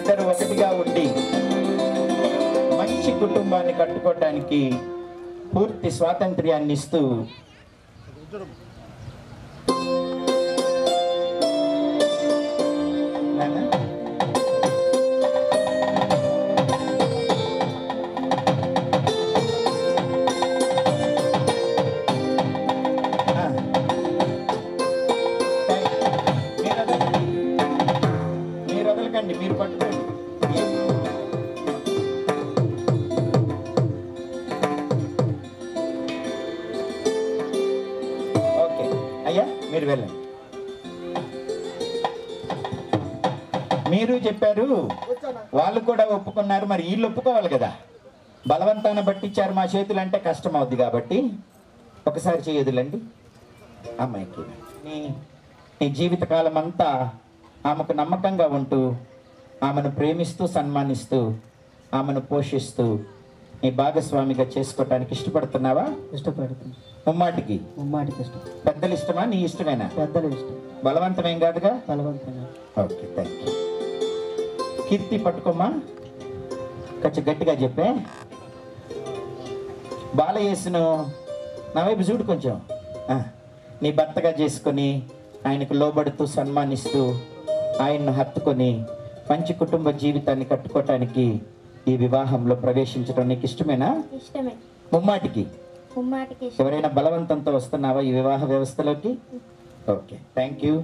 మీరిద్దరు ఒకటిగా ఉండి మంచి కుటుంబాన్ని కట్టుకోవటానికి పూర్తి స్వాతంత్ర్యాన్ని ఇస్తూ మీరు వదలకండి, మీరు పట్టుకోండి. ఓకే అయ్యా, మీరు వెళ్ళండి. మీరు చెప్పారు, వాళ్ళు కూడా ఒప్పుకున్నారు, మరి వీళ్ళు ఒప్పుకోవాలి కదా. బలవంతాన పట్టించారు మా చేతులు అంటే కష్టం అవుద్ది కాబట్టి ఒకసారి చేయదులండి అమ్మాయికి. నీ జీవితకాలం అంతా ఆమెకు నమ్మకంగా ఉంటూ ఆమెను ప్రేమిస్తూ సన్మానిస్తూ ఆమెను పోషిస్తూ నీ భాగస్వామిగా చేసుకోవటానికి ఇష్టపడుతున్నావా? ఇష్టపడుతుంది. ముమ్మాటికి ఇష్టం. పెద్దలు ఇష్టమా, నీ ఇష్టమేనా? పెద్దలు ఇష్టం. బలవంతమేం కాదుగా? బలవంతంగా. Okay, thank you. కీర్తి పట్టుకోమ్మా, కొంచెం గట్టిగా చెప్పే. బాలయేసును నా వైపు చూడు కొంచెం. నీ భర్తగా చేసుకొని ఆయనకు లోబడుతూ సన్మానిస్తూ ఆయన్ను హత్తుకొని మంచి కుటుంబ జీవితాన్ని కట్టుకోవటానికి ఈ వివాహంలో ప్రవేశించడం నీకు ఇష్టమేనా? ఇష్టమే. ముమ్మాటికి ముమ్మాటికి. ఎవరైనా బలవంతంతో వస్తున్నావా ఈ వివాహ వ్యవస్థలోకి? Okay, thank you.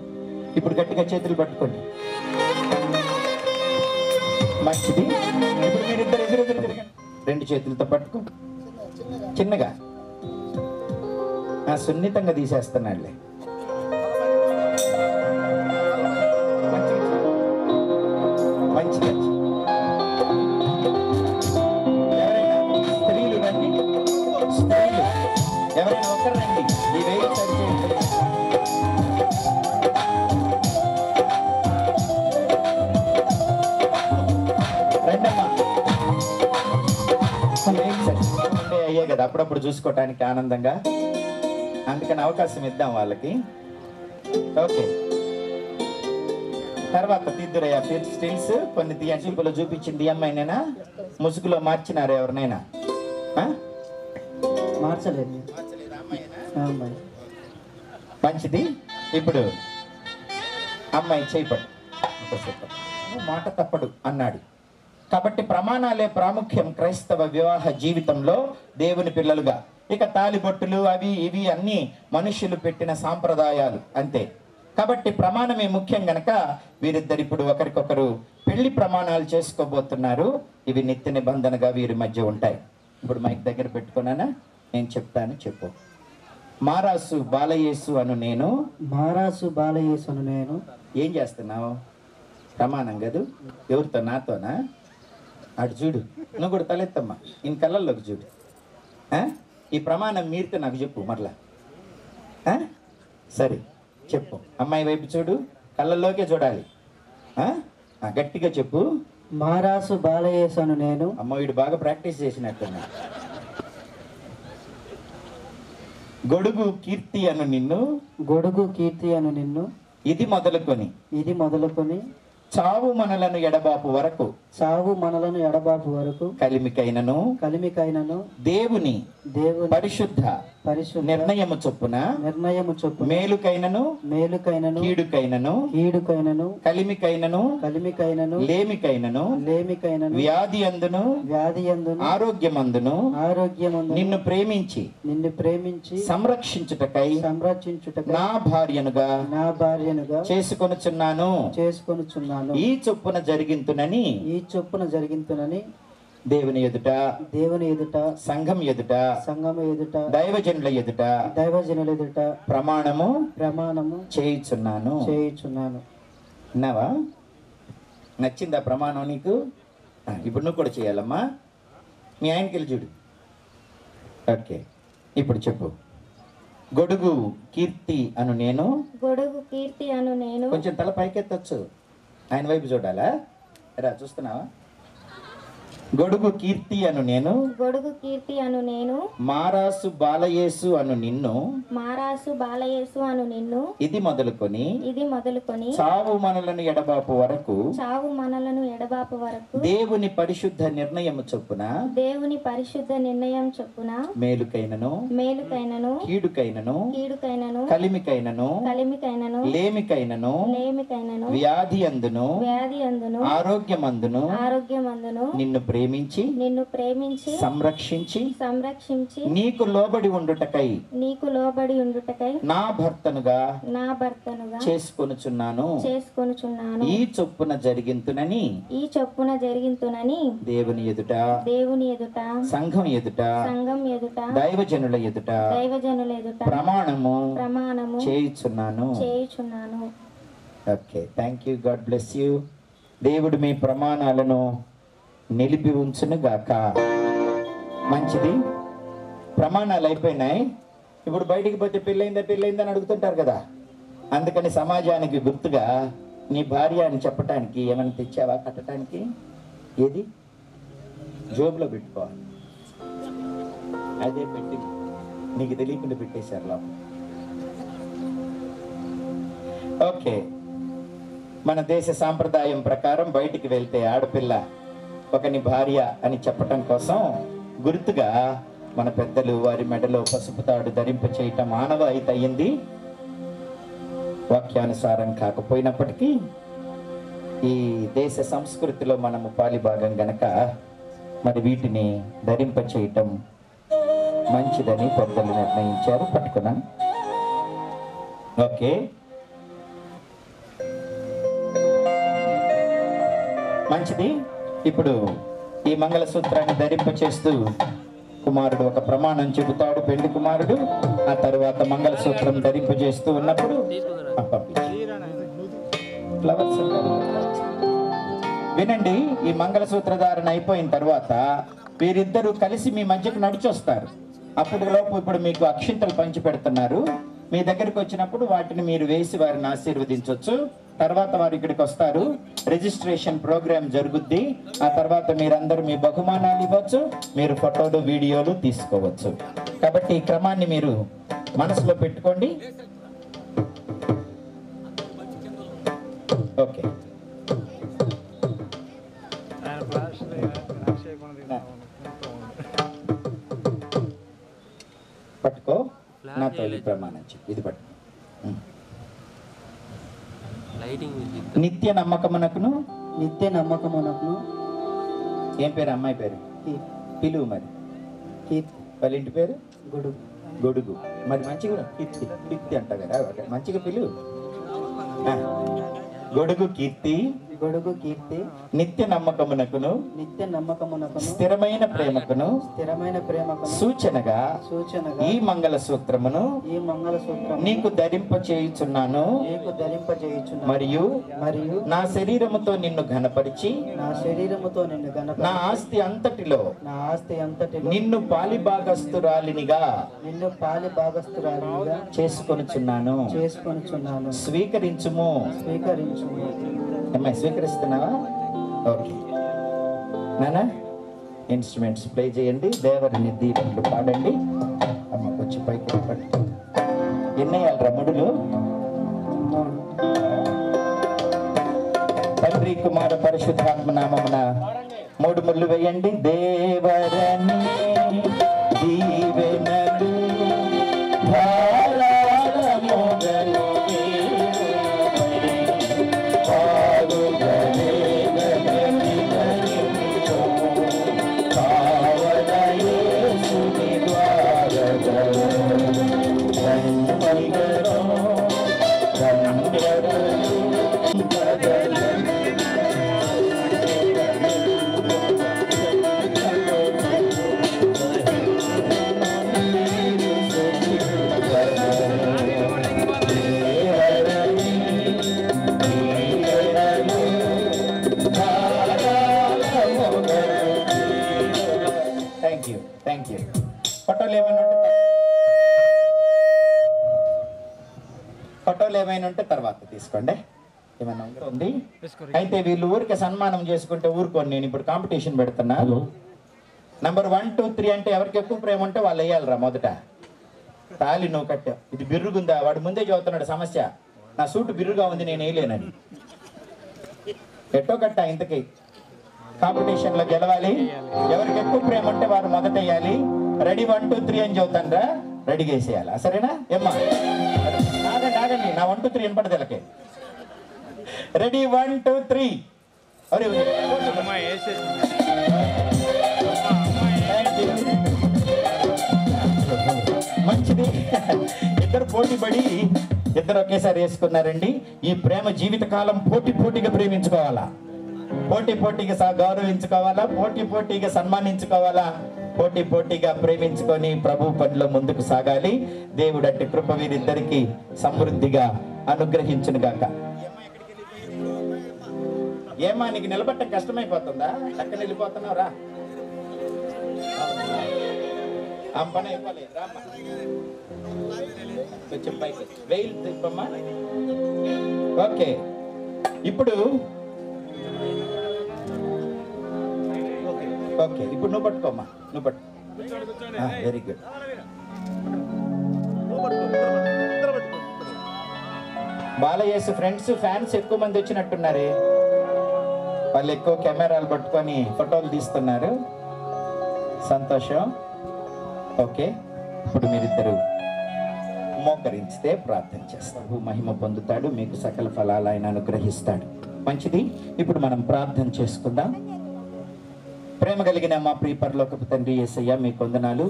ఇప్పుడు గట్టిగా చేతులు పట్టుకోండి. మంచిది. ఇప్పుడు మీరిద్దరు ఎదురెదురు తిరగండి. రెండు చేతులతో పట్టుకో. చిన్నగా సున్నితంగా తీసేస్తున్నాడులే. మంచిగా ఎవరైనా స్త్రీలు రండి. స్త్రీలు ఎవరైనా ఒకరు రండి. ఈ వేలు సరిచేయండి. అయ్యే కదా అప్పుడప్పుడు చూసుకోవటానికి ఆనందంగా, అందుకని అవకాశం ఇద్దాం వాళ్ళకి. ఓకే, తర్వాత తీద్దురయ్యా. స్టిల్స్ కొన్ని తీయంలో చూపించింది ఈ అమ్మాయినేనా? ముసుగులో మార్చినారు ఎవరినైనా? మార్చలేదు. మంచిది. ఇప్పుడు అమ్మాయి చేయపడు, మాట తప్పడు అన్నాడు. కాబట్టి ప్రమాణాలే ప్రాముఖ్యం క్రైస్తవ వివాహ జీవితంలో దేవుని పిల్లలుగా. ఇక తాలిబొట్టులు అవి ఇవి అన్నీ మనుషులు పెట్టిన సాంప్రదాయాలు అంతే. కాబట్టి ప్రమాణమే ముఖ్యం గనక వీరిద్దరు ఇప్పుడు ఒకరికొకరు పెళ్లి ప్రమాణాలు చేసుకోబోతున్నారు. ఇవి నిత్య నిబంధనగా వీరి మధ్య ఉంటాయి. ఇప్పుడు మైక్ దగ్గర పెట్టుకున్నానా? నేను చెప్తాను, చెప్పు. మారాసు బాలయేసు అను నేను. మారాసు బాలయేసు అను నేను. ఏం చేస్తున్నావు? ప్రమాణం కదూ. ఎవరితో? నాతోనా? అటు చూడు, నువ్వు కూడా తలెత్తమ్మా, నేను కళ్ళల్లోకి చూడు. ఈ ప్రమాణం మీరితే నాకు చెప్పు మరలా. సరే చెప్పు. అమ్మాయి వైపు చూడు, కళ్ళల్లోకే చూడాలి. గట్టిగా చెప్పు. మారాసు బాలయేసు అను నేను. అమ్మ వీడు బాగా ప్రాక్టీస్ చేసినట్టున్నా. గొడుగు కీర్తి అను నిన్ను. గొడుగు కీర్తి అను నిన్ను. ఇది మొదలుకొని చావు మనలను ఎడబాపు వరకు. చావు మనలను ఎడబాపు వరకు. కలిమికైనను దేవుని పరిశుద్ధ నిర్ణయము చొప్పున మేలుకైనను కీడుకైనను కలిమికైనను లేమికైనను వ్యాధి అందును ఆరోగ్యమందును నిన్ను ప్రేమించి సంరక్షించుటకై నా భార్యనుగా చేసుకొనుచున్నాను. ఈ చొప్పున జరిగింతునని దేవుని ఎదుట సంఘం ఎదుట దైవజనుల ఎదుట ప్రమాణము చేయుచున్నాను. విన్నావా? నచ్చిందా ప్రమాణం నీకు? ఇప్పుడు నువ్వు కూడా చేయాలమ్మా. మీ ఆయనకి వెళ్ళి చూడు. ఓకే, ఇప్పుడు చెప్పు. గొడుగు కీర్తి అను నేను. కొంచెం తల పైకెత్తచ్చు, ఆయన వైపు చూడాలా? రా, చూస్తున్నావా? గొడుగు కీర్తి అను నేను గొడుగు కీర్తి అను నేను మారాసు బాలయేసు అను నిన్ను మారాసు బాలయేసు అను నిన్ను ఇది మొదలుకొని చావు మనలను ఎడబాపు వరకు దేవుని పరిశుద్ధ నిర్ణయము చొప్పున మేలుకైనను కీడుకైనను కలిమికైనను లేమికైనను వ్యాధి అందును ఆరోగ్యమందును నిన్ను ప్రేమించి సంరక్షించి నీకు లోబడి ఉండుటకై నా భర్తనుగా చేసుకొనుచున్నాను ఈ చొప్పున జరిగింతునని దేవుని ఎదుట సంఘం ఎదుట దైవజనుల ఎదుట ప్రమాణము చేయుచున్నాను. Okay, thank you. God bless you. దేవుడు మీ ప్రమాణాలను నిలిపి ఉంచును గాక. మంచిది. ప్రమాణాలు అయిపోయినాయి. ఇప్పుడు బయటికి పోతే పెళ్ళైందా అని అడుగుతుంటారు కదా. అందుకని సమాజానికి గుర్తుగా నీ భార్య అని చెప్పటానికి ఏమైనా తెచ్చావా కట్టడానికి? ఏది జోబులో పెట్టుకోవాలి. అదే పెట్టి నీకు తెలియకుండా పెట్టేశారు లోపల. ఓకే, మన దేశ సాంప్రదాయం ప్రకారం బయటికి వెళ్తే ఆడపిల్ల ఒకని భార్య అని చెప్పటం కోసం గుర్తుగా మన పెద్దలు వారి మెడలో పసుపు తాడు ధరింప చేయటం ఆనవాయితీ అయ్యింది. వాక్యానుసారం కాకపోయినప్పటికీ ఈ దేశ సంస్కృతిలో మనము పాలిభాగం గనక మరి వీటిని ధరింప చేయటం మంచిదని పెద్దలు నిర్ణయించారు. పట్టుకున్నాను. ఓకే, మంచిది. ఇప్పుడు ఈ మంగళసూత్రాన్ని ధరింప చేస్తూ కుమారుడు ఒక ప్రమాణం చెబుతాడు, పెళ్లి కుమారుడు. ఆ తర్వాత మంగళసూత్రం ధరింప చేస్తూ ఉన్నప్పుడు ఫ్లవర్స్ వినండి. ఈ మంగళసూత్ర ధారణ అయిపోయిన తర్వాత వీరిద్దరూ కలిసి మీ మధ్యకు నడిచొస్తారు. అప్పుడు లోపు ఇప్పుడు మీకు అక్షింతలు పంచి పెడుతున్నారు. మీ దగ్గరికి వచ్చినప్పుడు వాటిని మీరు వేసి వారిని ఆశీర్వదించవచ్చు. తర్వాత వారు ఇక్కడికి వస్తారు. రిజిస్ట్రేషన్ ప్రోగ్రామ్ జరుగుద్ది. ఆ తర్వాత మీరందరూ మీ బహుమానాలు ఇవ్వచ్చు. మీరు ఫోటోలు వీడియోలు తీసుకోవచ్చు. కాబట్టి ఈ క్రమాన్ని మీరు మనసులో పెట్టుకోండి. ఓకే, పట్టుకో. నాతో ఈ ప్రమాణం చెప్పు. ఇది పట్టుకో. నిత్య నమ్మకమునకును ఏం పేరు అమ్మాయి పేరు? పిలువు. మరి వాళ్ళ ఇంటి పేరు గొడుగు. మరి మంచిగా కీర్తి అంట కదా, మంచిగా పిలువు. గొడుగు కీర్తి నిత్య నమ్మకమునకును స్థిరమైన ప్రేమకును సూచనగా ఈ మంగళసూత్రమును నీకు ధరింప చేయుచున్నాను. మరియు నా శరీరముతో నిన్ను ఘనపరిచి నా ఆస్తి అంతటిలో నిన్ను పాలిభాగస్తురాలినిగా చేసుకొనుచున్నాను. స్వీకరించుము. అమ్మాయి స్వీకరిస్తున్నావా? ఓకే నానా, ఇన్స్ట్రుమెంట్స్ ప్లే చేయండి. దేవరిని దీపంలు పాడండి. అమ్మ వచ్చి పైకి పట్టు. ఎన్నేయాలి రమ్ముడులు? తండ్రి కుమార పరిశుద్ధాత్మ నామమున 3 ముళ్ళు వేయండి. దేవరని దీవెనలు ధారాళముగను ఫోటోలు ఏమైనా ఉంటే తర్వాత తీసుకోండి. ఏమన్నా ఉంది? అయితే వీళ్ళు ఊరికే సన్మానం చేసుకుంటే ఊరుకోండి, నేను ఇప్పుడు కాంపిటీషన్ పెడుతున్నా. నంబర్ 1, 2, 3 అంటే ఎవరికి ఎక్కువ ప్రేమ ఉంటే వాళ్ళు వేయాలరా. మొదట తాళి నువ్వు కట్టావు, ఇది బిర్రుగుందా? వాడు ముందే చదువుతున్నాడు సమస్య, నా సూటు బిర్రుగా ఉంది నేను వేయలేనని. ఎట్టో కట్ట ఇంతకీ కాంపిటీషన్ లో గెలవాలి. ఎవరికి ఎక్కువ ప్రేమ ఉంటే వారు మొదట వేయాలి. రెడీ 1, 2, 3 అని చెబుతాను రా, రెడీగా వేసేయాలి. సరేనా? ఏమ్మా ఆగండి ఆగండి, నా 1, 2, 3 వినపడదు వీళ్ళకి. రెడీ 1, 2, 3. అరే మంచిది. ఇద్దరు పోటీ పడి ఇద్దరు ఒకేసారి వేసుకున్నారండి. ఈ ప్రేమ జీవితకాలం పోటీగా ప్రేమించుకోవాలా, పోటీగా గౌరవించుకోవాలా, పోటీగా సన్మానించుకోవాలా, పోటీగా ప్రేమించుకొని ప్రభు పనిలో ముందుకు సాగాలి. దేవుడు అట్టి కృప వీరిద్దరికి సమృద్ధిగా అనుగ్రహించును గాక. ఏమా నీకు నిలబట్ట కష్టమైపోతుందా? చక్కన వెళ్ళిపోతున్నావు రా, ఆ పని అయిపోలేదు రామ్మా, కొంచెం పైకి వెయిల్ తిప్పమ్మా. ఓకే, ఇప్పుడు నువ్వు పట్టుకోమ్మా, నువ్వు పట్టు. Very good. బాలయేసు ఫ్యాన్స్ ఎక్కువ మంది వచ్చినట్టున్నారే, వాళ్ళు ఎక్కువ కెమెరాలు పట్టుకొని ఫోటోలు తీస్తున్నారు. సంతోషం. ఓకే, ఇప్పుడు మీరిద్దరు మోకరించితే ప్రార్థన చేస్తాడు, మహిమ పొందుతాడు, మీకు సకల ఫలాలు ఆయన అనుగ్రహిస్తాడు. మంచిది, ఇప్పుడు మనం ప్రార్థన చేసుకుందాం. ప్రేమ కలిగిన మా ప్రియ పరలోకపు తండ్రి యేసయ్య, మీ వందనాలు.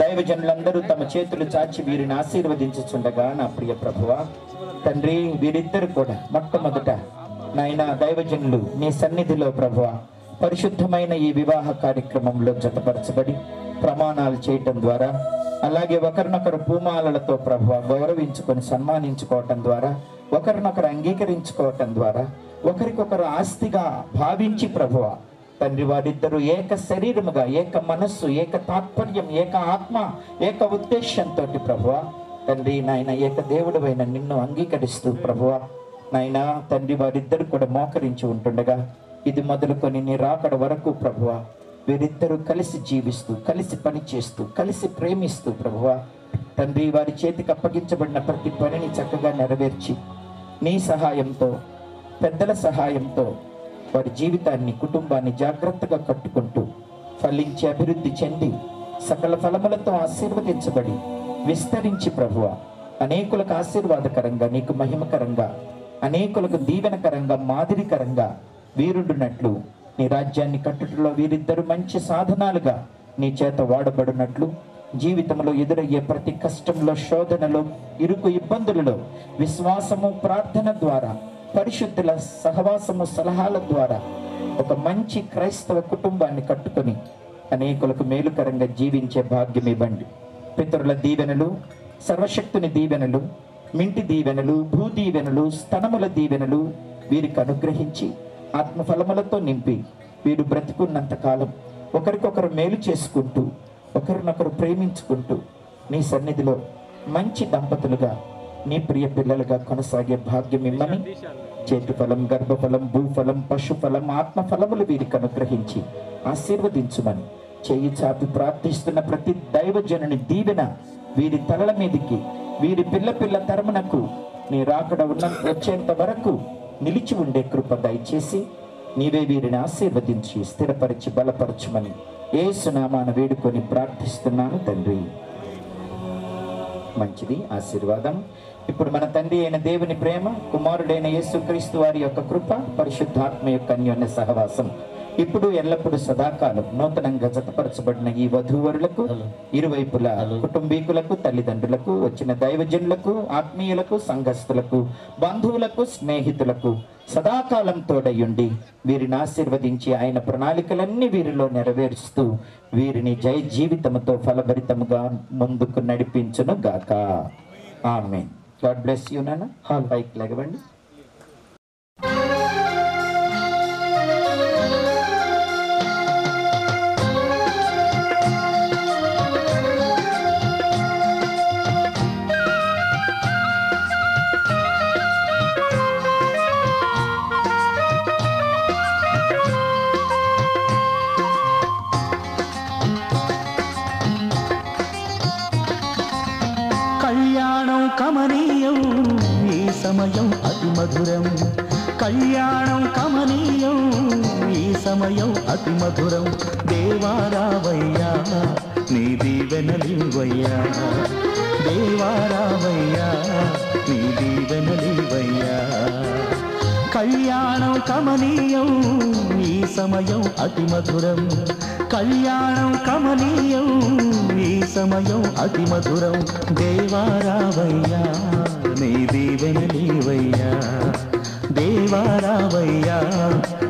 దైవజనులందరూ తమ చేతులు చాచి వీరిని ఆశీర్వదించుచుండగా నా ప్రియ ప్రభువా తండ్రి, వీరిద్దరు కూడా మొట్టమొదట నాయన దైవజనులు నీ సన్నిధిలో ప్రభువా పరిశుద్ధమైన ఈ వివాహ కార్యక్రమంలో జతపరచబడి ప్రమాణాలు చేయటం ద్వారా, అలాగే ఒకరినొకరు పూమాలలతో ప్రభువా గౌరవించుకొని సన్మానించుకోవటం ద్వారా, ఒకరినొకరు అంగీకరించుకోవటం ద్వారా, ఒకరికొకరు ఆస్తిగా భావించి ప్రభువా తండ్రి వారిద్దరూ ఏక శరీరముగా, ఏక మనస్సు, ఏక తాత్పర్యం, ఏక ఆత్మ, ఏక ఉద్దేశంతో ప్రభువా తండ్రి నాయన ఏక దేవుడవైన నిన్ను అంగీకరిస్తూ ప్రభువా నాయన తండ్రి వారిద్దరు కూడా మోకరించి ఉంటుండగా, ఇది మొదలుకొని నీ రాకడ వరకు ప్రభువా వీరిద్దరూ కలిసి జీవిస్తూ, కలిసి పనిచేస్తూ, కలిసి ప్రేమిస్తూ ప్రభువా తండ్రి వారి చేతికి అప్పగించబడిన ప్రతి పనిని చక్కగా నెరవేర్చి నీ సహాయంతో, పెద్దల సహాయంతో వారి జీవితాన్ని, కుటుంబాన్ని జాగ్రత్తగా కట్టుకుంటూ ఫలించి అభివృద్ధి చెంది సకల ఫలములతో ఆశీర్వదించబడి విస్తరించి ప్రభువా అనేకులకు ఆశీర్వాదకరంగా, నీకు మహిమకరంగా, అనేకులకు దీవెనకరంగా, మాదిరికరంగా వీరుండునట్లు, నీ రాజ్యాన్ని కట్టుటలో వీరిద్దరు మంచి సాధనాలుగా నీ చేత వాడబడినట్లు, జీవితంలో ఎదురయ్యే ప్రతి కష్టంలో, శోధనలో, ఇరుకు ఇబ్బందులలో విశ్వాసము, ప్రార్థన ద్వారా, పరిశుద్ధుల సహవాసము, సలహాల ద్వారా ఒక మంచి క్రైస్తవ కుటుంబాన్ని కట్టుకొని అనేకులకు మేలుకరంగా జీవించే భాగ్యం ఇవ్వండి. పితరుల దీవెనలు, సర్వశక్తుని దీవెనలు, మింటి దీవెనలు, భూదీవెనలు, స్తనముల దీవెనలు వీరికి అనుగ్రహించి ఆత్మఫలములతో నింపి వీరు బ్రతుకున్నంత కాలం ఒకరికొకరు మేలు చేసుకుంటూ, ఒకరినొకరు ప్రేమించుకుంటూ నీ సన్నిధిలో మంచి దంపతులుగా, నీ ప్రియ పిల్లలుగా కొనసాగే భాగ్యం ఇమ్మని, చేతి ఫలం, గర్భఫలం, భూఫలం, పశుఫలం, ఆత్మఫలములు వీరికి అనుగ్రహించి ఆశీర్వదించుమని చెయ్యి చాపి ప్రార్థిస్తున్న ప్రతి దైవజనుని దీవెన వీరి తలల మీదికి, వీరి పిల్ల తరమునకు నీ రాకడ వచ్చేంత వరకు నిలిచి ఉండే కృప దయచేసి నీవే వీరిని ఆశీర్వదించి స్థిరపరిచి బలపరచుమని యేసు నామాన వేడుకొని ప్రార్థిస్తున్నాను తండ్రి. మంచిది, ఆశీర్వాదం. ఇప్పుడు మన తండ్రి అయిన దేవుని ప్రేమ, కుమారుడైన యేసుక్రీస్తు వారి యొక్క కృప, పరిశుద్ధాత్మ యొక్క అన్యోన్య సహవాసం ఇప్పుడు ఎల్లప్పుడూ సదాకాలం నూతనంగా జతపరచబడిన ఈ వధూవరులకు, ఇరువైపుల కుటుంబీకులకు, తల్లిదండ్రులకు, వచ్చిన దైవజనులకు, ఆత్మీయులకు, సంఘస్థులకు, బంధువులకు, స్నేహితులకు సదాకాలం తోడయుండి వీరిని ఆశీర్వదించి ఆయన ప్రణాళికలన్నీ వీరిలో నెరవేరుస్తూ వీరిని జయ జీవితముతో ఫలభరితముగా ముందుకు నడిపించును గాక. ఆమేన్. గాడ్ బ్లెస్ యూ నాన్న. పైకి లేవండి. మధురం కళ్యాణం కమనీయం ఈ సమయం అతి మధురం దేవారావయ్యా నీ దీవెనలివయ్యా దేవారావయ్యా నీ దీవెనలివయ్యా కళ్యాణం కమనీయం ఈ సమయం అతి మధురం కళ్యాణం కమనీయం ఈ సమయం అతి మధురం దేవారావయ్యా నీ దీవెనలివయ్యా దేవారావయ్యా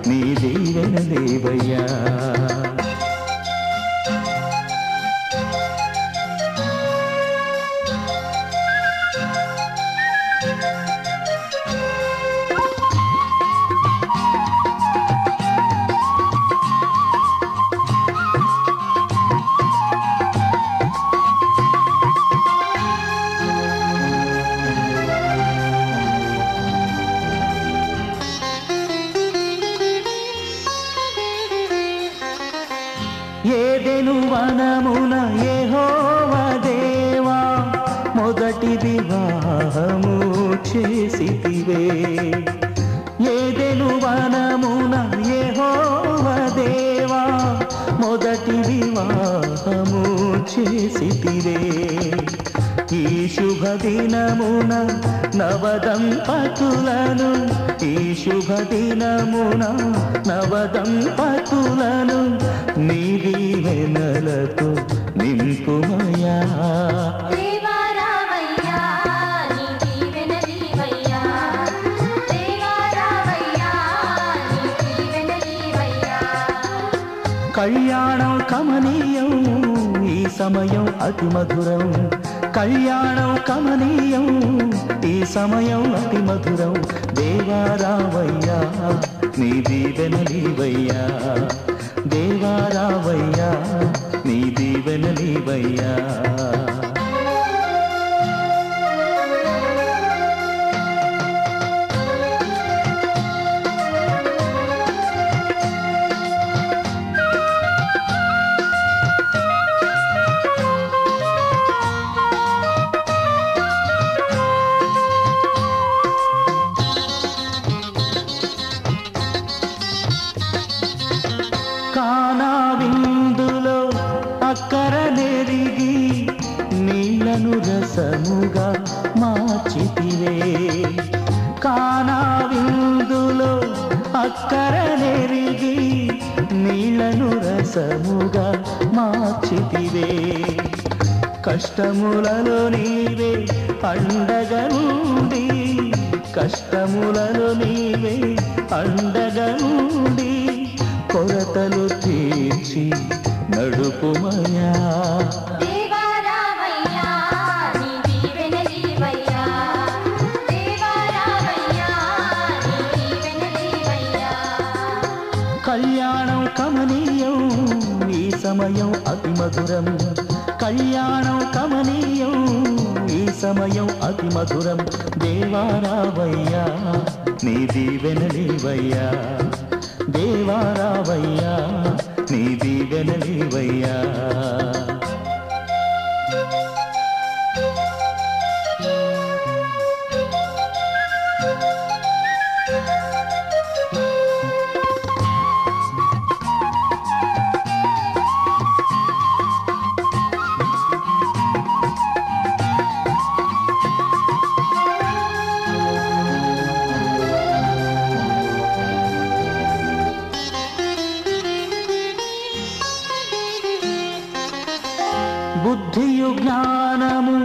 నీ దీవెనలివయ్యా ఏదెను వనమున యెహోవా దేవా మొదటి వివాహము చేసితివే ఏదెను వనమున యెహోవా దేవా మొదటి వివాహము చేసితివే ఈ శుభ దినమున నవదంపతులను ఈ శుభ దినమున నవదంపతులను నీ దీవెనలతో నింపుమయా దేవారావయ్యా నీ దీవెనలివయ్యా దేవారావయ్యా నీ దీవెనలివయ్యా కళ్యాణం కమనీయం ఈ సమయం అతి మధురం కళ్యాణం కమనీయం ఈ సమయం అతి మధురం దేవారావయ్యా నీ దీవెనలివయ్యా దేవారావయ్యా నీ దీవెనలివయ్యా కానా విందులో అక్కర నెరిగి నీళ్లను రసముగా మార్చితివే కానా విందులో అక్కర నెరిగి నీళ్లను రసముగా మార్చితివే కష్టములలో నీవే అండగా నుండి కష్టములలో నీవే అండగా నుండి కొరతలు తీర్చి నడుపుమయా దేవారావయ్యా నీ దీవెనలివయ్యా దేవారావయ్యా నీ దీవెనలివయ్యా కళ్యాణం కమనీయం ఈ సమయం అతి మధురం కళ్యాణం కమనీయం ఈ సమయం అతి మధురం దేవారావయ్యా నీ దీవెనలివయ్యా దేవారావయ్యా నీ దీవెనలివయ్యా బుద్ధియు జ్ఞానము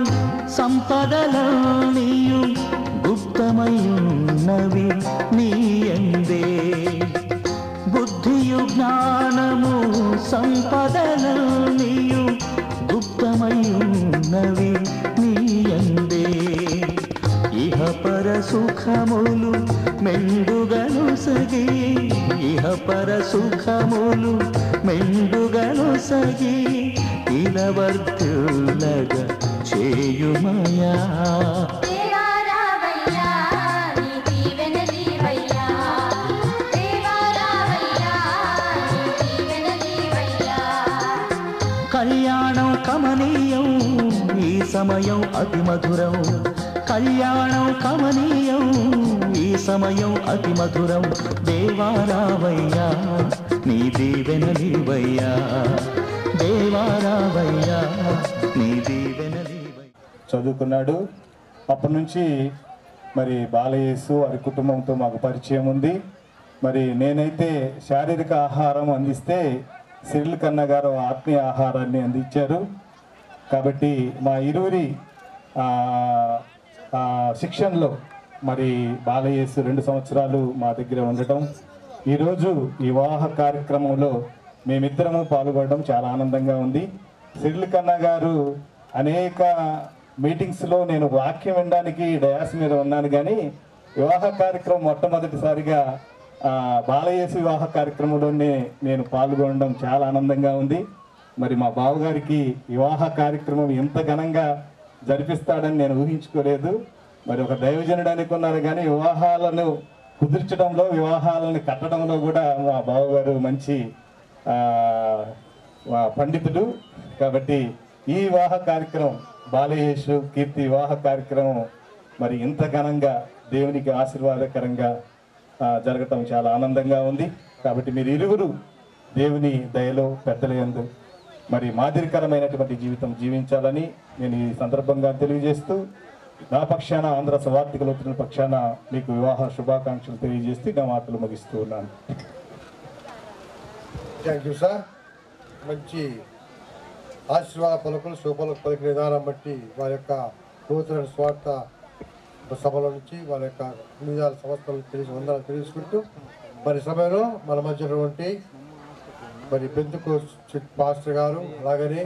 సంపదలన్నీయు గుప్తమయున్నవి నీయందే బుద్ధియు జ్ఞానము సంపదలన్నీయు గుప్తమయున్నవి నీయందే ఇహ పర సుఖములు మెండుగను సగి ఇహ పర సుఖములు మెండుగను సగి ఇలవర్తులగ చేయుమయా దేవారావయ్యా నీ దీవెనలివయ్యా దేవారావయ్యా నీ దీవెనలివయ్యా కళ్యాణం కమనీయం ఈ సమయం అతి మధురం కళ్యాణం కమనీయం ఈ సమయం అతి మధురం దేవారావయ్యా నీ దీవెనలివయ్యా దేవారావయ్యా నీ దీవెనలివయ్యా. చదువుకున్నాడు. అప్పటి నుంచి మరి బాలయేసు వారి కుటుంబంతో మాకు పరిచయం ఉంది. మరి నేనైతే శారీరక ఆహారం అందిస్తే సిరిల్ కన్నా గారు ఆత్మీయ ఆహారాన్ని అందించారు. కాబట్టి మా ఇరువురి శిక్షణలో మరి బాలయేసు 2 సంవత్సరాలు మా దగ్గర ఉండటం, ఈరోజు వివాహ కార్యక్రమంలో మేమిద్దరము పాల్గొనడం చాలా ఆనందంగా ఉంది. సిరిల్ కన్నా గారు అనేక మీటింగ్స్లో నేను వాక్యం వినడానికి డయాస్ మీద ఉన్నాను, కానీ వివాహ కార్యక్రమం మొట్టమొదటిసారిగా బాలయేసు వివాహ కార్యక్రమంలోనే నేను పాల్గొనడం చాలా ఆనందంగా ఉంది. మరి మా బావగారికి వివాహ కార్యక్రమం ఎంత ఘనంగా జరిపిస్తాడని నేను ఊహించుకోలేదు. మరి ఒక దైవజనుడు అనుకున్నారు, కానీ వివాహాలను కుదిర్చడంలో వివాహాలను కట్టడంలో కూడా మా బావగారు మంచి పండితుడు. కాబట్టి ఈ వివాహ కార్యక్రమం బాలయేసు కీర్తి వివాహ కార్యక్రమం మరి ఇంత ఘనంగా దేవునికి ఆశీర్వాదకరంగా జరగటం చాలా ఆనందంగా ఉంది. కాబట్టి మీరు ఇరువురు దేవుని దయలో పెద్దల యందు మరి మాదిరికరమైనటువంటి జీవితం జీవించాలని నేను ఈ సందర్భంగా తెలియజేస్తూ, నా పక్షాన ఆంధ్ర సవార్థికుల పక్షాన మీకు వివాహ శుభాకాంక్షలు తెలియజేస్తూ నా మాటలు ముగిస్తూ ఉన్నాను. Thank you sir. మంచి ఆశీర్వాద పలుకులు శుభపలుకు పలికిన విధానం బట్టి వారి యొక్క నూతన స్వార్థ సభల నుంచి వారి యొక్క నిజాల సంస్థలను వందలు తెలుసుకుంటూ మరి సమయంలో మన మధ్య ఉన్నటువంటి మరి పెందుకోస్తు పాస్టర్ గారు, అలాగనే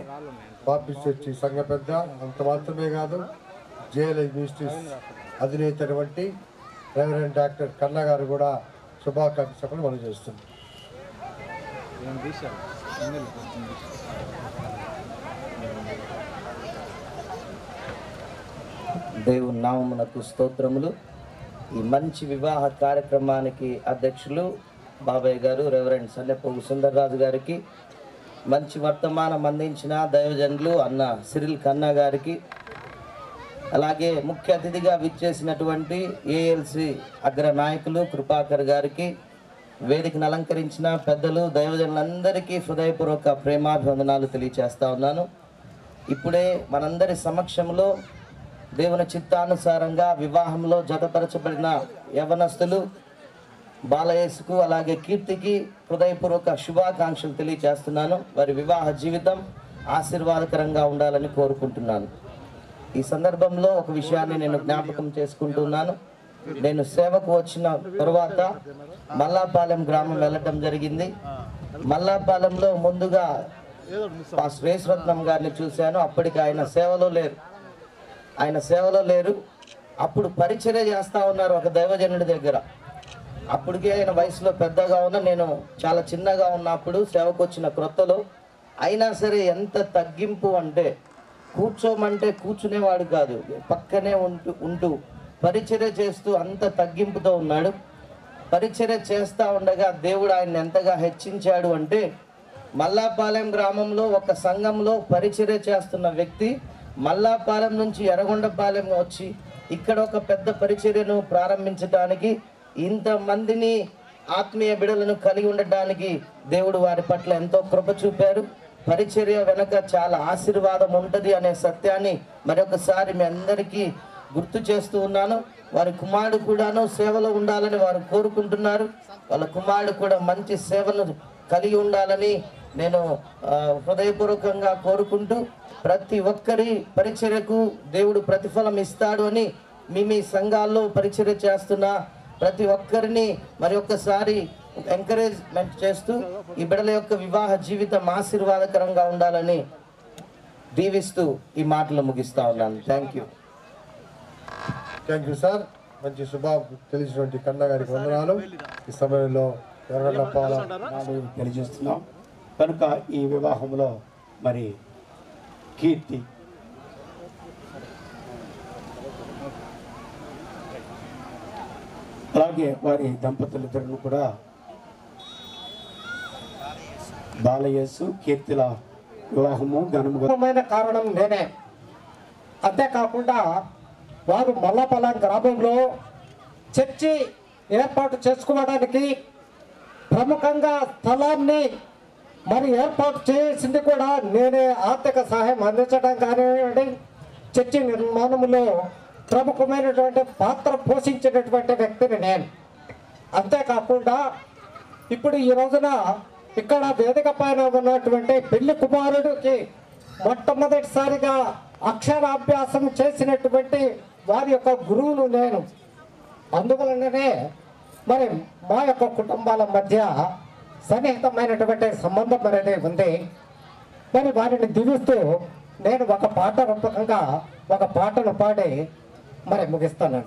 బాప్టిస్ట్ చర్చి సంఘ పెద్ద, అంత మాత్రమే కాదు జేఎల్ఐ మినిస్ట్రీస్ అధినేత అయినటువంటి రెవరెండ్ డాక్టర్ కన్నా గారు కూడా శుభాకాంక్షలు మనం చేస్తున్నాం. దేవుని నామమునకు స్తోత్రములు. ఈ మంచి వివాహ కార్యక్రమానికి అధ్యక్షులు బాబాయ్ గారు రెవరెండ్ సన్నెపోగు సుందర్రాజు గారికి, మంచి వర్తమానం అందించిన దైవజనులు అన్న సిరిల్ కన్నా గారికి, అలాగే ముఖ్య అతిథిగా విచ్చేసినటువంటి ఏఎల్సి అగ్ర నాయకులు కృపాకర్ గారికి, వేదికను అలంకరించిన పెద్దలు దైవజనులందరికీ హృదయపూర్వక ప్రేమాభివందనాలు తెలియచేస్తా ఉన్నాను. ఇప్పుడే మనందరి సమక్షంలో దేవుని చిత్తానుసారంగా వివాహంలో జతపరచబడిన యవనస్తులు బాలయేసుకు అలాగే కీర్తికి హృదయపూర్వక శుభాకాంక్షలు తెలియచేస్తున్నాను. వారి వివాహ జీవితం ఆశీర్వాదకరంగా ఉండాలని కోరుకుంటున్నాను. ఈ సందర్భంలో ఒక విషయాన్ని నేను జ్ఞాపకం చేసుకుంటున్నాను. నేను సేవకు వచ్చిన తరువాత మల్లాపాలెం గ్రామం వెళ్ళటం జరిగింది. మల్లాపాలెంలో ముందుగా శ్రేష్రత్నం గారిని చూశాను. అప్పటికి ఆయన సేవలో లేరు. అప్పుడు పరిచర్య చేస్తూ ఉన్నారు ఒక దైవజనుడి దగ్గర. అప్పటికే ఆయన వయసులో పెద్దగా ఉన్న, నేను చాలా చిన్నగా ఉన్నప్పుడు సేవకు వచ్చిన క్రొత్తలో. అయినా సరే ఎంత తగ్గింపు అంటే, కూర్చోమంటే కూర్చునేవాడు కాదు, పక్కనే ఉంటూ పరిచర్య చేస్తూ అంత తగ్గింపుతో ఉన్నాడు. పరిచర్య చేస్తూ ఉండగా దేవుడు ఆయన ఎంతగా హెచ్చించాడు అంటే, మల్లాపాలెం గ్రామంలో ఒక సంఘంలో పరిచర్య చేస్తున్న వ్యక్తి మల్లాపాలెం నుంచి ఎర్రగొండపాలెం వచ్చి ఇక్కడ ఒక పెద్ద పరిచర్యను ప్రారంభించడానికి, ఇంతమందిని ఆత్మీయ బిడలను కలిగి ఉండటానికి దేవుడు వారి పట్ల ఎంతో కృప చూపారు. పరిచర్య వెనక చాలా ఆశీర్వాదం ఉంటుంది అనే సత్యాన్ని మరొకసారి మీ అందరికీ గుర్తు చేస్తూ ఉన్నాను. వారి కుమారుడు కూడాను సేవలో ఉండాలని వారు కోరుకుంటున్నారు. వాళ్ళ కుమారుడు కూడా మంచి సేవను కలిగి ఉండాలని నేను హృదయపూర్వకంగా కోరుకుంటూ, ప్రతి ఒక్కరి పరిచర్యకు దేవుడు ప్రతిఫలం ఇస్తాడు అని మీ సంఘాల్లో పరిచర్య చేస్తున్న ప్రతి ఒక్కరిని మరి ఒక్కసారి ఎంకరేజ్మెంట్ చేస్తూ ఈ బిడ్డల యొక్క వివాహ జీవితం ఆశీర్వాదకరంగా ఉండాలని దీవిస్తూ ఈ మాటలు ముగిస్తా ఉన్నాను. Thank you sir. మంచి శుభాం తెలిసినటువంటి కన్నా గారికి వందనాలు. ఈ సమయంలో తెలియజేస్తున్నాం కనుక ఈ వివాహంలో మరి కీర్తి అలాగే వారి దంపతులిద్దరిని కూడా బాలయేసు కీర్తిల వివాహము ఘనమైన కారణం నేనే. అంతేకాకుండా వారు మల్లపాలెం గ్రామంలో చర్చి ఏర్పాటు చేసుకోవడానికి ప్రముఖంగా స్థలాన్ని మరి ఏర్పాటు చేసింది కూడా నేనే. ఆర్థిక సహాయం అందించడం కానివ్వండి, చర్చి నిర్మాణంలో ప్రముఖమైనటువంటి పాత్ర పోషించినటువంటి వ్యక్తిని నేను. అంతేకాకుండా ఇప్పుడు ఈ రోజున ఇక్కడ వేదిక పైన ఉన్నటువంటి పెళ్లి కుమారుడికి మొట్టమొదటిసారిగా అక్షరాభ్యాసం చేసినటువంటి వారి యొక్క గురువును నేను. అందువలననే మరి మా యొక్క కుటుంబాల మధ్య సన్నిహితమైనటువంటి సంబంధం అనేది ఉంది. మరి వారిని దీవిస్తూ నేను ఒక పాట రూపకంగా ఒక పాటను పాడి మరి ముగిస్తాను.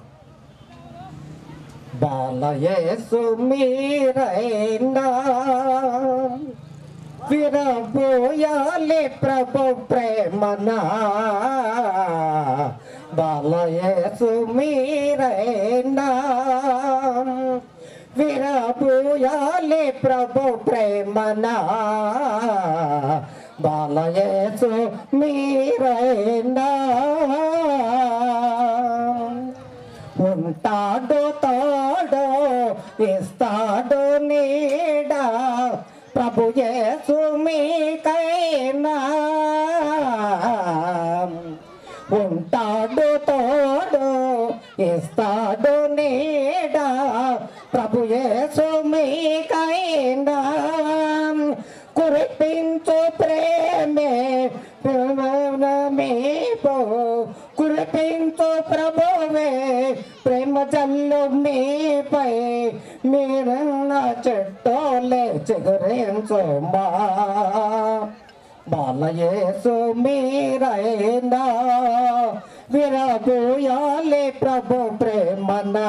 బాలయేసు మీరైనా విరబోయాలి ప్రభు ప్రేమనా, బాలయేసు మీరైనా విరబోయాలి ప్రభు ప్రేమనా, బాలయేసు మీరైనా ఉంటాడు తోడు ఇస్తాడు నీడ ప్రభు యేసు మీకైనా, ఉంటాడు తోడు ఇస్తాడు నీడ ప్రభు యేసు మీకైనా, కురిపించు ప్రేమే మీపో కురిపించు ప్రభువే ప్రేమ జల్లు మీపై, మీరన్న చెట్టోలే చిగురించు మా, బాలయేసు మీరైనా విరబోయాలి ప్రభు ప్రేమనా,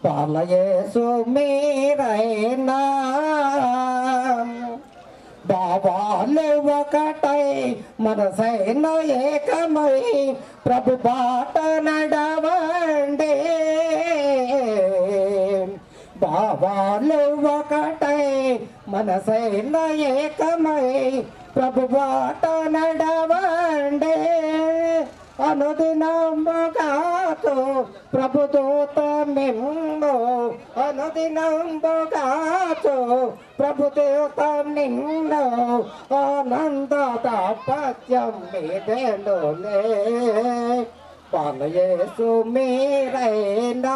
బాలయేసు మీరైనా భావాలు ఒకటై మనసైన ఏకమై ప్రభు బాట నడవండి, భావాలు ఒకటై మనసైన ఏకమై ప్రభు బాట నడవండి, అనుదినంబుగాతో ప్రభుదూత మిమ్ము, అనుదినంబుగాతో ప్రభుదూత నిన్ను, ఆనంద దాపత్యం మీదేనులే, బాలయేసు మీరైనా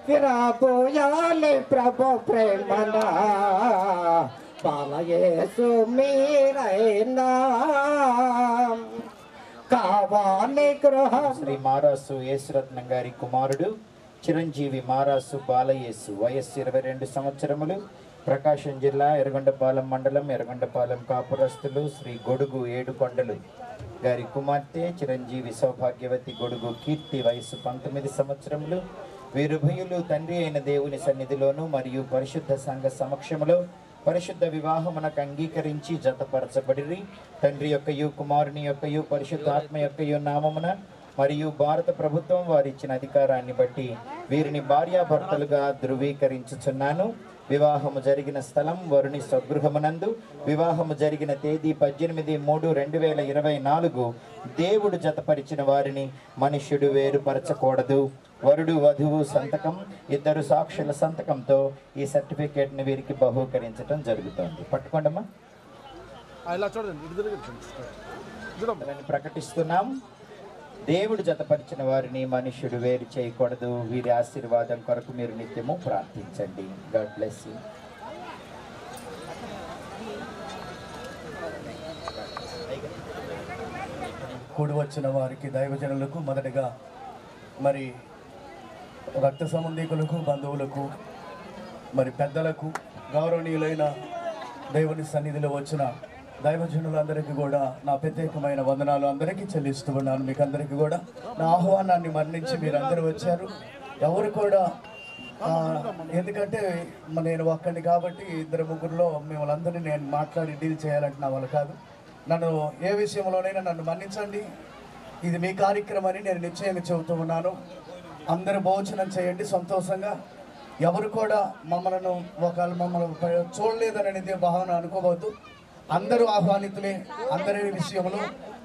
విరబోయాలి ప్రభు ప్రేమనా, బాలయేసు మీరైనా కావాలి గృహ. శ్రీ మారాసు యేసురత్నం గారి కుమారుడు చిరంజీవి మారాసు బాలయేసు, వయస్సు 22 సంవత్సరములు, ప్రకాశం జిల్లా ఎర్రగొండపాలెం మండలం ఎర్రగొండపాలెం కాపురస్తులు శ్రీ గొడుగు ఏడుకొండలు గారి కుమార్తె చిరంజీవి సౌభాగ్యవతి గొడుగు కీర్తి, వయస్సు 19 సంవత్సరములు. వీరుభయులు తండ్రి అయిన దేవుని సన్నిధిలోను మరియు పరిశుద్ధ సంఘ సమక్షములో పరిశుద్ధ వివాహమునకు అంగీకరించి జతపరచబడిరి. తండ్రి యొక్కయు కుమారుని యొక్కయు పరిశుద్ధాత్మ యొక్కయు నామమున మరియు భారత ప్రభుత్వం వారిచ్చిన అధికారాన్ని బట్టి వీరిని భార్యాభర్తలుగా ధృవీకరించుచున్నాను. వివాహము జరిగిన స్థలం వరుని స్వగృహమునందు. వివాహము జరిగిన తేదీ 18/3/2024. దేవుడు జతపరిచిన వారిని మనుష్యుడు వేరుపరచకూడదు. వరుడు వధువు సంతకం, 2 సాక్షుల సంతకంతో ఈ సర్టిఫికేట్ని వీరికి బహూకరించడం జరుగుతుంది. పట్టుకోండమ్మా. ప్రకటిస్తున్నాం. దేవుడు జతపరిచిన వారిని మనుష్యుడు వేరు చేయకూడదు. వీరి ఆశీర్వాదం కొరకు మీరు నిత్యము ప్రార్థించండి. God bless you. కూడి వచ్చిన వారికి దైవజనులకు మొదటగా మరి రక్త సంబంధికులకు బంధువులకు మరి పెద్దలకు గౌరవనీయులైన దేవుని సన్నిధిలో వచ్చిన దైవజనులందరికీ కూడా నా ప్రత్యేకమైన వందనాలు అందరికీ చెల్లిస్తూ ఉన్నాను. మీకు అందరికీ కూడా నా ఆహ్వానాన్ని మన్నించి మీరందరూ వచ్చారు. ఎవరు కూడా ఎందుకంటే నేను ఒక్కడిని కాబట్టి 2-3లో మిమ్మల్ని అందరినీ నేను మాట్లాడి డీల్ చేయాలంటే నా వల్ల కాదు. నన్ను ఏ విషయంలోనైనా నన్ను మన్నించండి. ఇది మీ కార్యక్రమం అని నేను నిశ్చయంగా చెబుతూ ఉన్నాను. అందరూ భోజనం చేయండి సంతోషంగా. ఎవరు కూడా మమ్మల్ని చూడలేదనేది భావన అనుకోవద్దు. అందరూ ఆహ్వానితులే. అందరి విషయంలో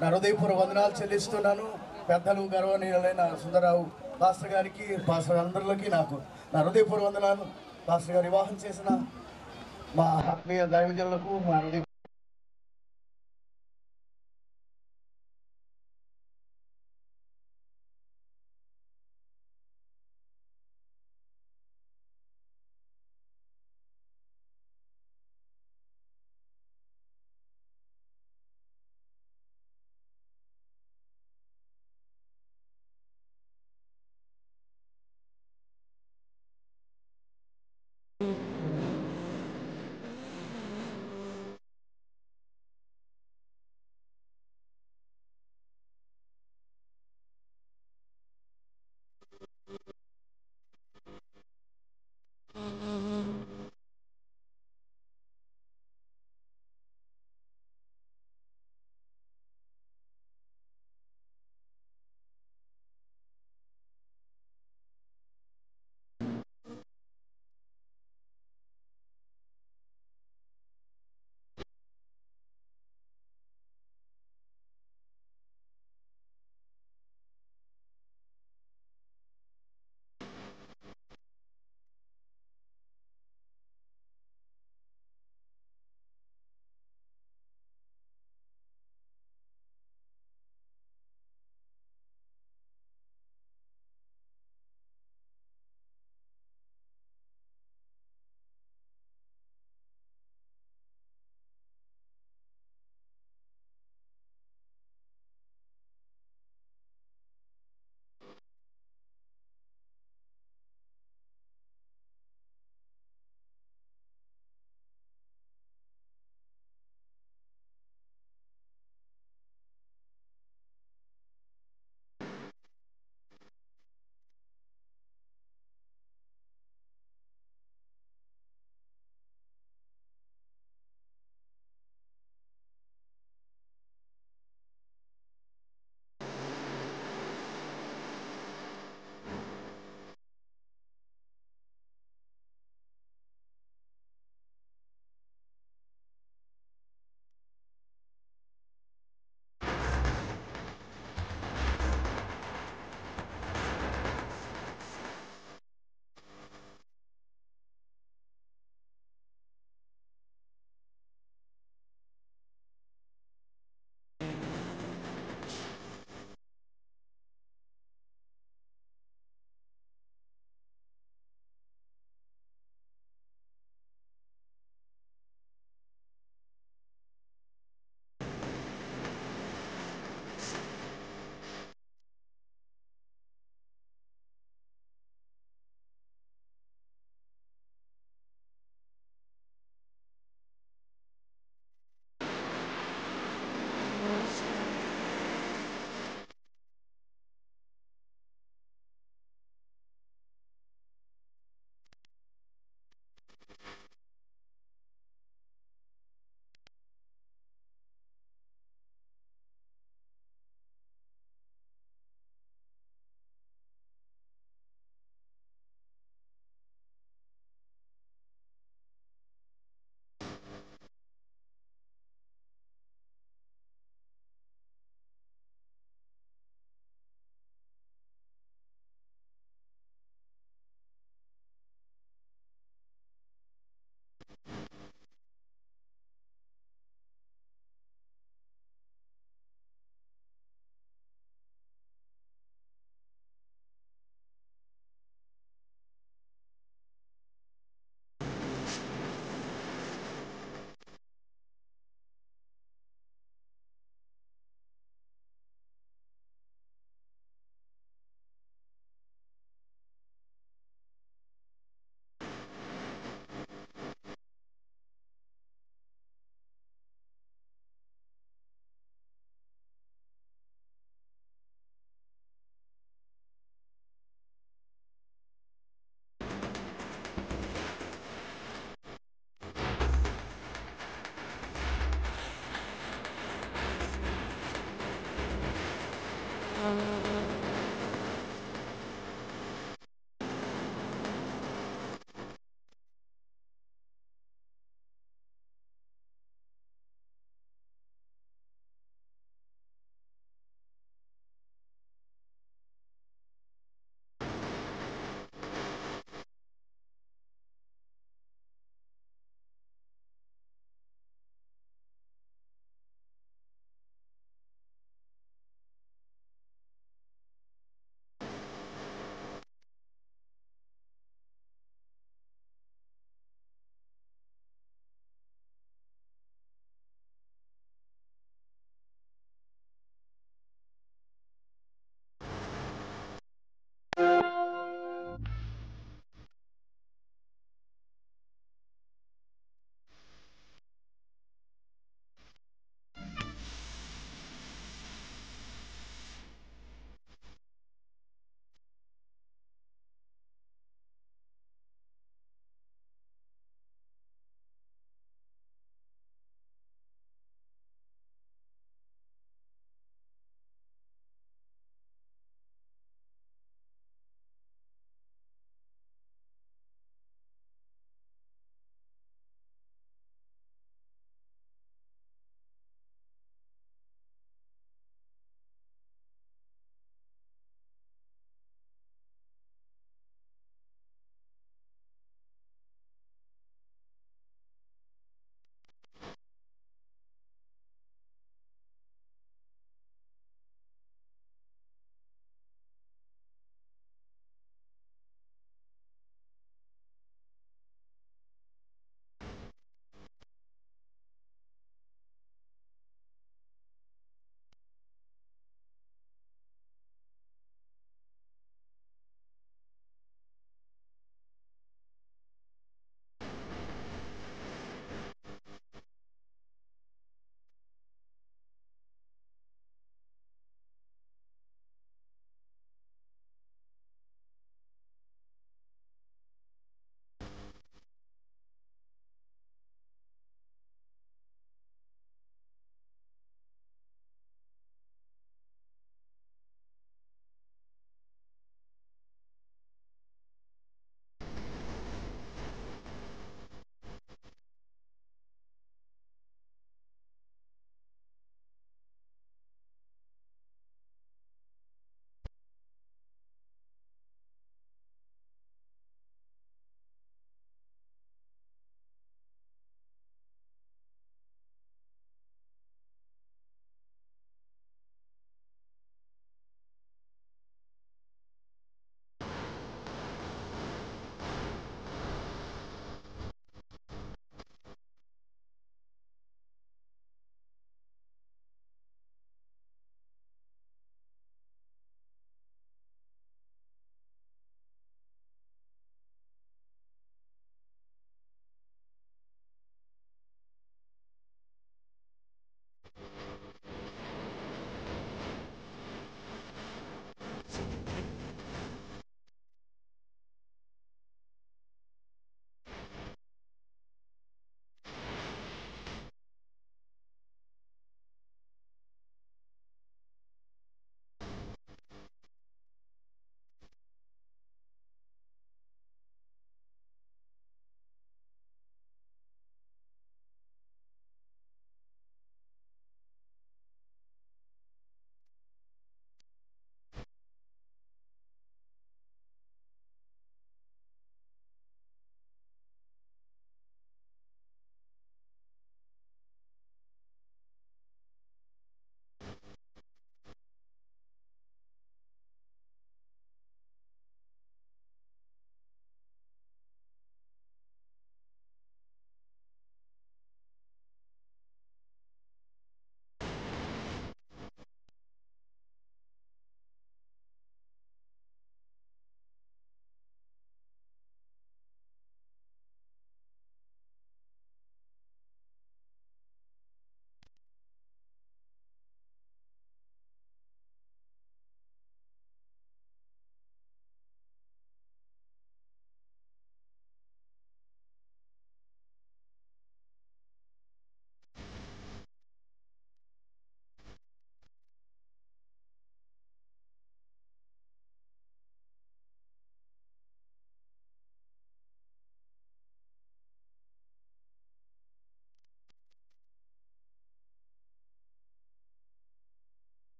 నా హృదయపూర్వ వందనాలు చెల్లిస్తున్నాను. పెద్దలు గౌరవనీయులైన సుందరరావు పాస్టర్ గారికి, పాస్టర్ అందరిలోకి నాకు నా హృదయపూర్వక వందనాలు. పాస్టర్ గారు వివాహం చేసిన మా ఆత్మీయ దైవజనులకు మా హృదయ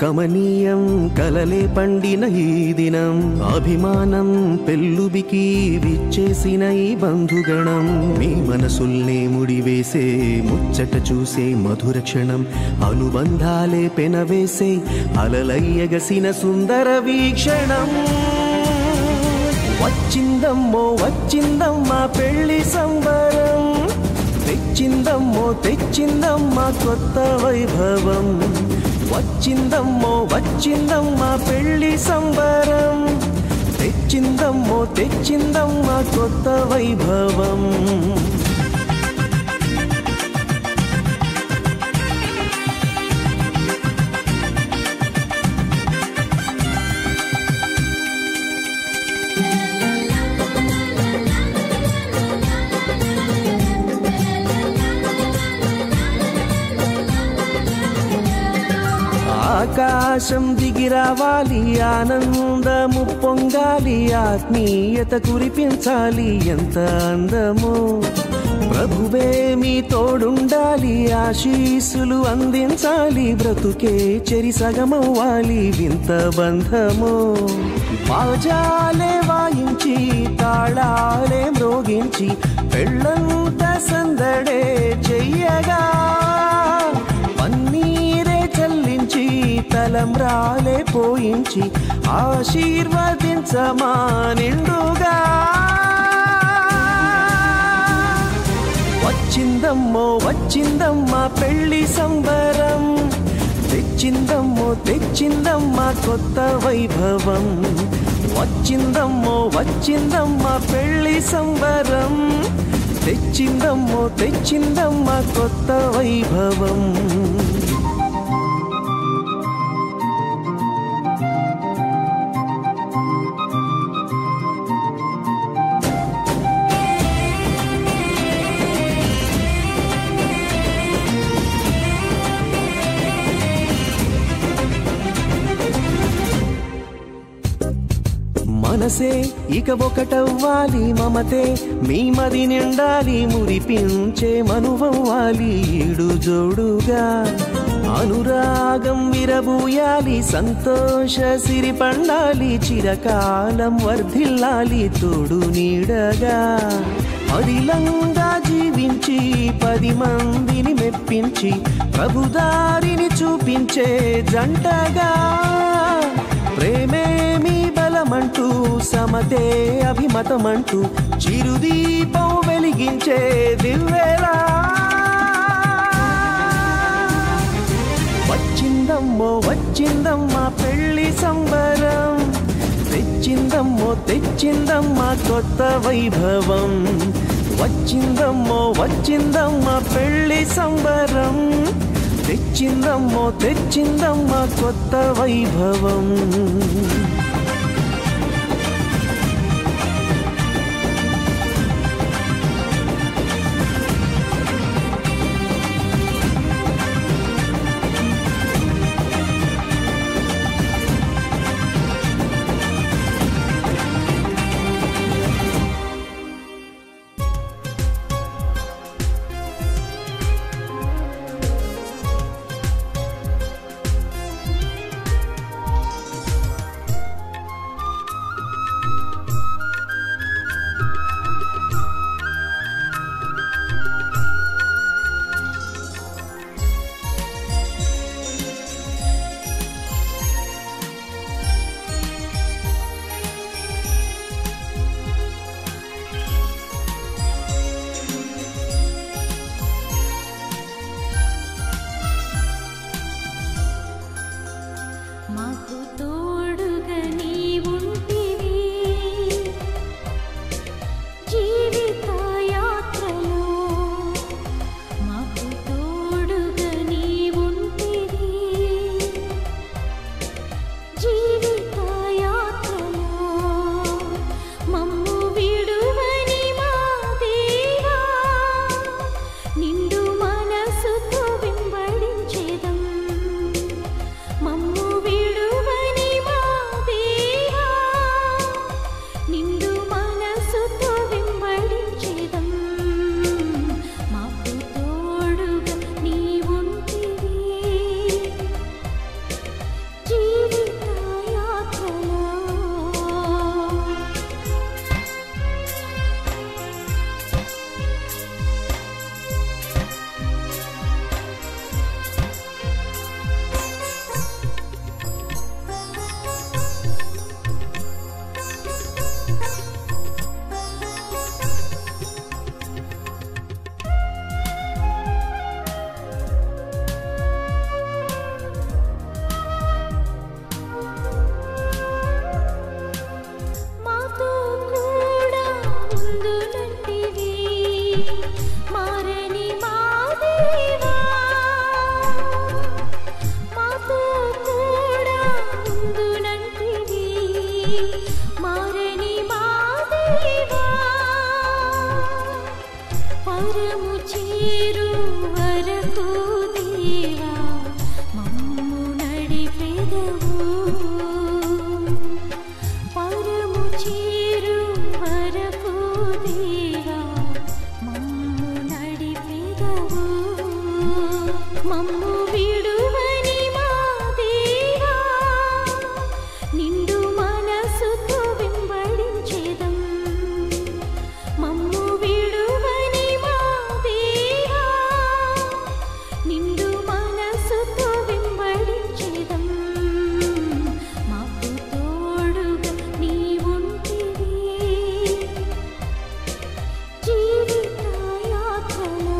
కమనీయం కలలే పండిన ఈ దినం అభిమానం పెల్లుబికి విచ్చేసిన ఈ బంధుగణం మీ మనసుల్నే ముడివేసే ముచ్చట చూసే మధుర క్షణం అనుబంధాలే పెనవేసే అలలయ్యగసిన సుందర వీక్షణం వచ్చిందమ్మో వచ్చిందమ్మా పెళ్లి సంబరం తెచ్చిందమ్మో తెచ్చిందమ్మా కొత్త వైభవం వచ్చిందమ్మో వచ్చిందమ్మా పెళ్లి సంబరం తెచ్చిందమ్మో తెచ్చిందమ్మా కొత్త వైభవం ఆకాశం దిగిరావాలి ఆనందము పొంగాలి ఆత్మీయత కురిపించాలి ఎంత అందమో ప్రభువే మీ తోడుండాలి ఆశీస్సులు అందించాలి బ్రతుకే చెరి సగమవ్వాలి వింత బంధమో బాజాలే వాయించి తాళాలే మ్రోగించి పెళ్ళంత సందడే చెయ్యగా పన్నీరే చల్లించి తలంబ్రాలే పోయించి ఆశీర్వదించమా నిండుగా వచ్చిందమ్మో వచ్చిందమ్మా పెళ్లి సంబరం తెచ్చిందమ్మో తెచ్చిందమ్మా కొత్త వైభవం వచ్చిందమ్మో వచ్చిందమ్మా పెళ్లి సంబరం తెచ్చిందమ్మో తెచ్చిందమ్మా కొత్త వైభవం మనసే ఇక ఒకటవ్వాలి మమతే మీ మది నిండాలి మురిపించే మనువవ్వాలి ఈడు జోడుగా అనురాగం విరబూయాలి సంతోష సిరి పండాలి చిరకాలం వర్ధిల్లాలి తోడు నీడగా అదిలంగా జీవించి 10 మందిని మెప్పించి ప్రభుదారిని చూపించే జంటగా ప్రేమే మీ బలమంటూ సమతే అభిమతమంటూ చిరుదీపం వెలిగించే దివ్వెలా వచ్చిందమ్మో వచ్చిందమ్మా పెళ్లి సంబరం తెచ్చిందమ్మో తెచ్చిందమ్మా కొత్త వైభవం వచ్చిందమ్మో వచ్చిందమ్మా పెళ్లి సంబరం తెచ్చిందమ్మో తెచ్చిందమ్మా కొత్త వైభవం మారని మా దేవా పరము చేరు వరకు దేవా మమ్ము నడిపెదవు పరము చేరు వరకు దేవా మమ్ము నడిపెదవు మమ్ము విడువని మా దేవా నిండు మనసుతో వెంబడించేదం మమ్ము విడువని మా దేవా నిండు మనసుతో వెంబడించేదం మాకు తోడుగా నీవుంటివి జీవిత యాత్రలో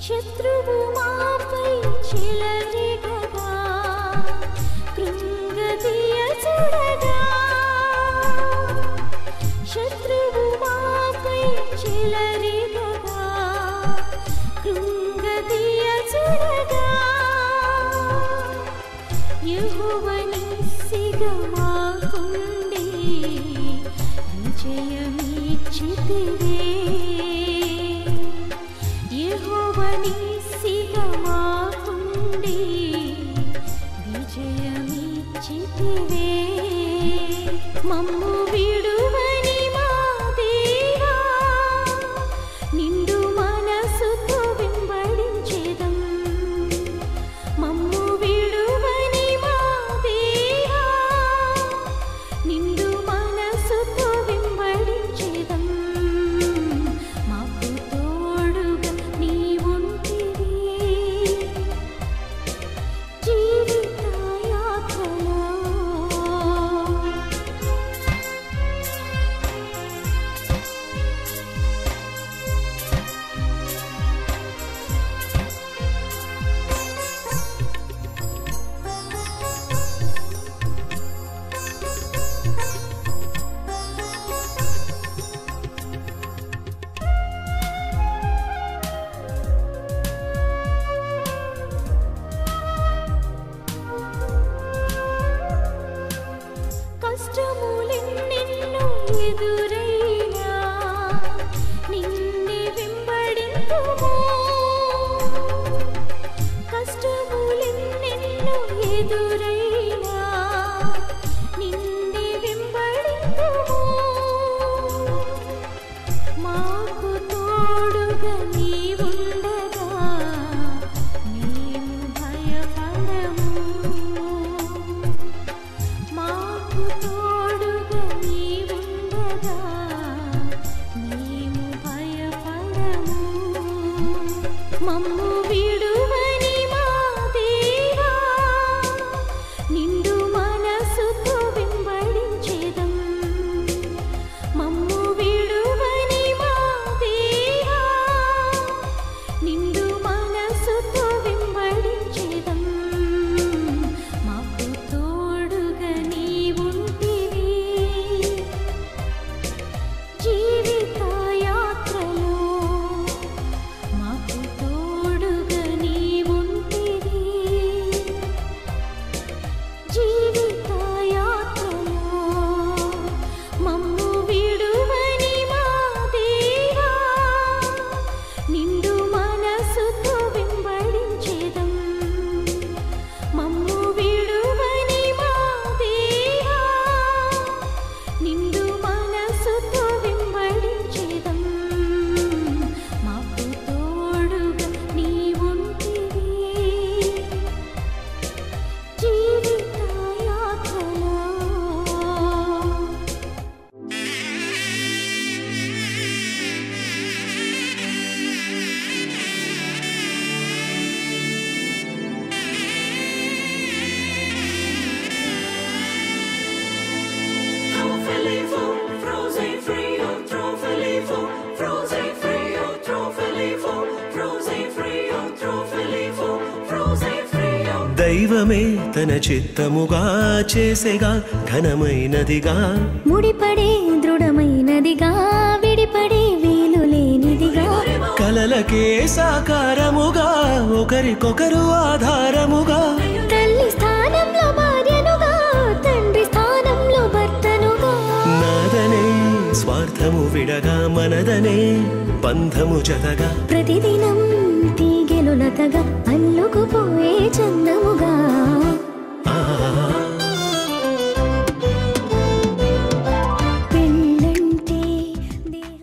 శత్రువు మాపై చెలరేగగా కృంగదీయ చూడగా శత్రువు మాపై చెలరేగగా కృంగదీయ చూడగా యెహోవాని సిగమాకుండి విజయమిచ్చితివే యెహోవాని సిగమాకుండి విజయమిచ్చితివే మమ్ము విడువని మా దేవా నిండు మనసుతో వెంబడించేదం మమ్ము విడువని మా దేవా నిండు మనసుతో వెంబడించేదం మాకు తోడుగా నీవుంటివి జీవిత యాత్రలో కష్టములెన్నెన్నో ఎదురైనా నిన్నే వెంబడింతుము కష్టములెన్నెన్నో ఎదురైనా నిన్నే వెంబడింతుము మాకు తోడుగా నీవుండగా మేము భయపడము మాకు తోడుగా నీవుండగా మేము భయపడము మమ్ము విడువని మా దేవా నిండు మనసుతో వెంబడించేదం మమ్ము విడువని మా దేవా నిండు మనసుతో వెంబడించేదం మాకు తోడుగా నీవుంటివి జీవిత యాత్రలో మాకు తోడుగా దైవమే తన చిత్తముగా చేసేగా ఘనమైనదిగా ముడిపడే దృఢమైనదిగా విడిపడే వీలు లేనిదిగా కలలకే సాకారముగా ఒకరికొకరు ఆధారముగా తల్లి స్థానంలో భార్యనుగా తండ్రి స్థానంలో భర్తనుగా నాదనే స్వార్థము విడగా మనదనే బంధము జతగా ప్రతిదినం తీగెలు లతగా అల్లుకుపోయే చందముగా